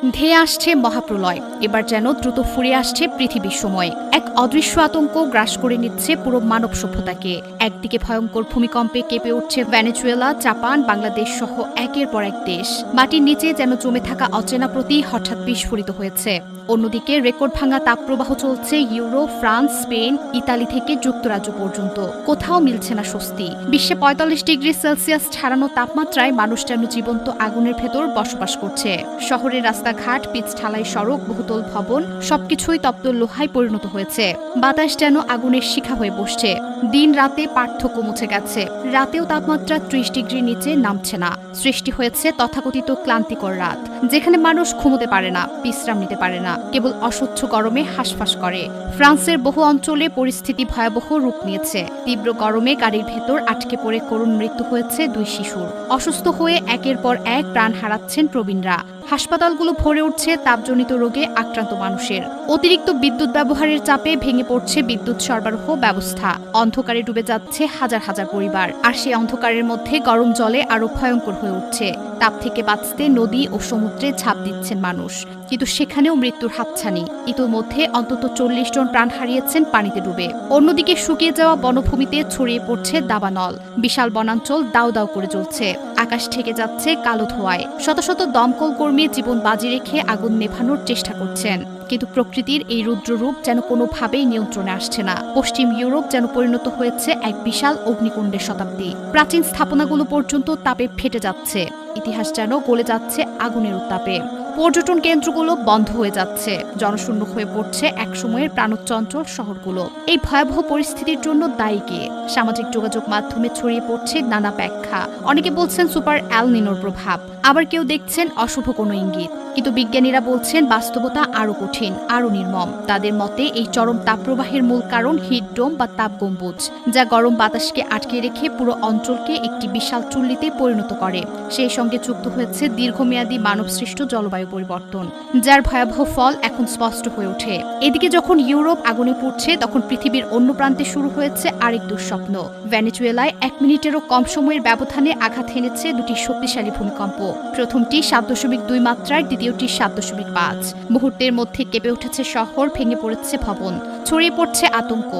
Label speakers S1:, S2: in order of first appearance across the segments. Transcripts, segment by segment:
S1: ধেয়ে আসছে মহাপ্রলয়, এবার যেন দ্রুত ফুরিয়ে আসছে পৃথিবীর সময়। এক অদৃশ্য আতঙ্ক গ্রাস করে নিচ্ছে পুরো মানব সভ্যতাকে। একদিকে ভয়ঙ্কর ভূমিকম্পে কেঁপে উঠছে ভেনেজুয়েলা, জাপান, বাংলাদেশ সহ একের পর এক দেশ। মাটির নিচে যেন জমে থাকা অচেনা প্রতি হঠাৎ বিস্ফোরিত হয়েছে। অন্যদিকে রেকর্ড ভাঙা তাপপ্রবাহ চলছে ইউরোপ, ফ্রান্স, স্পেন, ইতালি থেকে যুক্তরাজ্য পর্যন্ত। কোথাও মিলছে না স্বস্তি। বিশ্বে ৪৫ ডিগ্রি সেলসিয়াস ছাড়ানো তাপমাত্রায় মানুষ যেন জীবন্ত আগুনের ভেতর বসবাস করছে। শহরের রাস্তাঘাট, পিচ ঢালাই সড়ক, বহুতল ভবন সবকিছুই তপ্ত লোহায় পরিণত হয়েছে। বাতাস যেন আগুনের শিখা হয়ে বসছে। দিন রাতে পার্থক্য মুছে গেছে। রাতেও তাপমাত্রা ৩০ ডিগ্রির নিচে নামছে না। সৃষ্টি হয়েছে তথাকথিত ক্লান্তিকর রাত, যেখানে মানুষ ঘুমোতে পারে না, বিশ্রাম নিতে পারে না, কেবল অসহ্য গরমে হাঁসফাঁস করে। ফ্রান্সের বহু অঞ্চলে পরিস্থিতি ভয়াবহ রূপ নিয়েছে। তীব্র গরমে গাড়ির ভেতর আটকে পড়ে করুণ মৃত্যু হয়েছে ২ শিশুর। অসুস্থ হয়ে একের পর এক প্রাণ হারাচ্ছেন প্রবীণরা। হাসপাতালগুলো ভরে উঠছে তাপজনিত রোগে আক্রান্ত মানুষের। অতিরিক্ত বিদ্যুৎ ব্যবহারের চাপে ভেঙে পড়ছে বিদ্যুৎ সরবরাহ ব্যবস্থা। অন্ধকারে ডুবে যাচ্ছে হাজার হাজার পরিবার। আর সেই অন্ধকারের মধ্যে গরম জলে আরো ভয়ঙ্কর হয়ে উঠছে। তাপ থেকে বাঁচতে নদী ও সমুদ্রে ঝাঁপ দিচ্ছেন মানুষ, কিন্তু সেখানেও মৃত্যুর হাতছানি। ইতোমধ্যে অন্তত ৪০ জন প্রাণ হারিয়েছেন পানিতে ডুবে। অন্যদিকে শুকিয়ে যাওয়া বনভূমিতে ছড়িয়ে পড়ছে দাবানল। বিশাল বনাঞ্চল দাউ দাউ করে জ্বলছে। আকাশ ঠেকে যাচ্ছে কালো ধোঁয়ায়। শত শত দমকল কর্মী জীবন বাজি রেখে আগুন নেভানোর চেষ্টা করছেন, কিন্তু প্রকৃতির এই রুদ্ররূপ যেন কোনোভাবেই নিয়ন্ত্রণে আসছে না। পশ্চিম ইউরোপ যেন পরিণত হয়েছে এক বিশাল অগ্নিকুণ্ডের শতাব্দী। প্রাচীন স্থাপনাগুলো পর্যন্ত তাপে ফেটে যাচ্ছে। ইতিহাস যেন গলে যাচ্ছে আগুনের উত্তাপে। পর্যটন কেন্দ্রগুলো বন্ধ হয়ে যাচ্ছে। জনশূন্য হয়ে পড়ছে একসময়ের প্রাণোচ্চঞ্চল শহরগুলো। এই ভয়াবহ পরিস্থিতির জন্য দায়ী কে? সামাজিক যোগাযোগ মাধ্যমে ছড়িয়ে পড়ছে নানা ব্যাখ্যা। অনেকে বলছেন সুপার এল নিনোর প্রভাব, আবার কেউ দেখছেন অশুভ কোনো ইঙ্গিত। কিন্তু বিজ্ঞানীরা বলছেন বাস্তবতা আরো কঠিন, আরো নির্মম। তাদের মতে এই চরম তাপপ্রবাহের মূল কারণ হিট ডোম বা তাপ গম্বুজ, যা গরম বাতাসকে আটকে রেখে পুরো অঞ্চলকে একটি বিশাল চুল্লিতে পরিণত করে। সেই সঙ্গে যুক্ত হয়েছে দীর্ঘমেয়াদী মানবসৃষ্ট জলবায়ু পরিবর্তন, যার ভয়াবহ ফল এখন স্পষ্ট হয়ে ওঠে। এদিকে যখন ইউরোপ আগুনে পুড়ছে, তখন পৃথিবীর অন্য প্রান্তে শুরু হয়েছে আরেক দুঃস্বপ্ন। ভেনেজুয়েলায় ১ মিনিটেরও কম সময়ের ব্যবধানে আঘাত হেনেছে দুটি শক্তিশালী ভূমিকম্প। প্রথমটি ৭.২ মাত্রার, দ্বিতীয়টি ৭.৫। মুহূর্তের মধ্যে কেঁপে উঠেছে শহর, ভেঙে পড়েছে ভবন, ছড়িয়ে পড়ছে আতঙ্ক।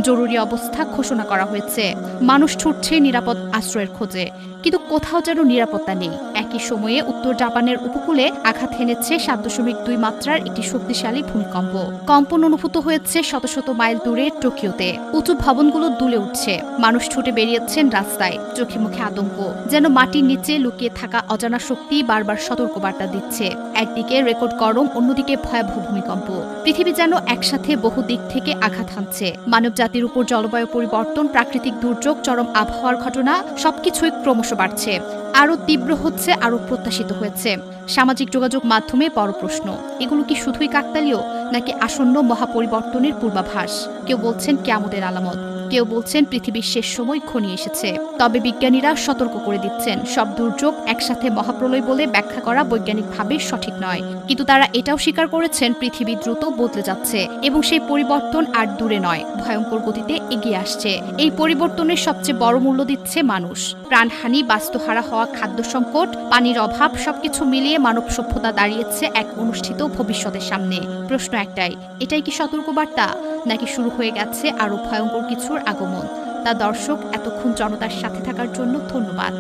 S1: জরুরি অবস্থা ঘোষণা করা হয়েছে। মানুষ ছুটছে নিরাপদ আশ্রয়ের খোঁজে, কিন্তু কোথাও যেন নিরাপত্তা নেই। একই সময়ে উত্তর জাপানের উপকূলে আঘাত হেনেছে ৭.২ মাত্রার একটি শক্তিশালী ভূমিকম্প। কম্পন অনুভূত হয়েছে শত শত মাইল দূরে টোকিওতে। উঁচু ভবনগুলো দুলে উঠছে। মানুষ ছুটে বেরিয়েছেন রাস্তায়, চোখে মুখে আতঙ্ক। যেন মাটির নিচে লুকিয়ে থাকা অজানা শক্তি বারবার সতর্কবার্তা দিচ্ছে। একদিকে রেকর্ড গরম, অন্যদিকে ভয়াবহ ভূমিকম্প। পৃথিবী যেন একসাথে বহু দিক থেকে আঘাত হানছে। মানব জাতির উপর জলবায়ু পরিবর্তন, প্রাকৃতিক দুর্যোগ, চরম আবহাওয়ার ঘটনা সবকিছুই ক্রমশ বাড়ছে। আরও তীব্র হচ্ছে, আরও প্রত্যাশিত হয়েছে। সামাজিক যোগাযোগ মাধ্যমে বড় প্রশ্ন, এগুলো কি শুধুই কাকতালীয়, নাকি আসন্ন মহাপরিবর্তনের পূর্বাভাস? কেউ বলছেন কিয়ামতের আলামত, কেউ বলছেন পৃথিবীর শেষ সময় ঘনিয়ে এসেছে। তবে বিজ্ঞানীরা সতর্ক করে দিচ্ছেন, সব দুর্যোগ একসাথে মহাপ্রলয় বলে ব্যাখ্যা করা বৈজ্ঞানিকভাবে সঠিক নয়। কিন্তু তারা এটাও স্বীকার করেছেন পৃথিবী দ্রুত বদলে যাচ্ছে এবং সেই পরিবর্তন আর দূরে নয়, ভয়ঙ্কর গতিতে এগিয়ে আসছে। এই পরিবর্তনের সবচেয়ে বড় মূল্য দিচ্ছে মানুষ। প্রাণহানি, বাস্তুহারা হওয়া, খাদ্য সংকট, পানির অভাব সবকিছু মিলিয়ে মানব সভ্যতা দাঁড়িয়েছে এক অনুষ্ঠিত ভবিষ্যতের সামনে। প্রশ্ন একটাই, এটাই কি সতর্কবার্তা, নাকি শুরু হয়ে গেছে আরো ভয়ঙ্কর কিছুর আগমন? তা দর্শক, এতক্ষণ জনতার সাথে থাকার জন্য ধন্যবাদ।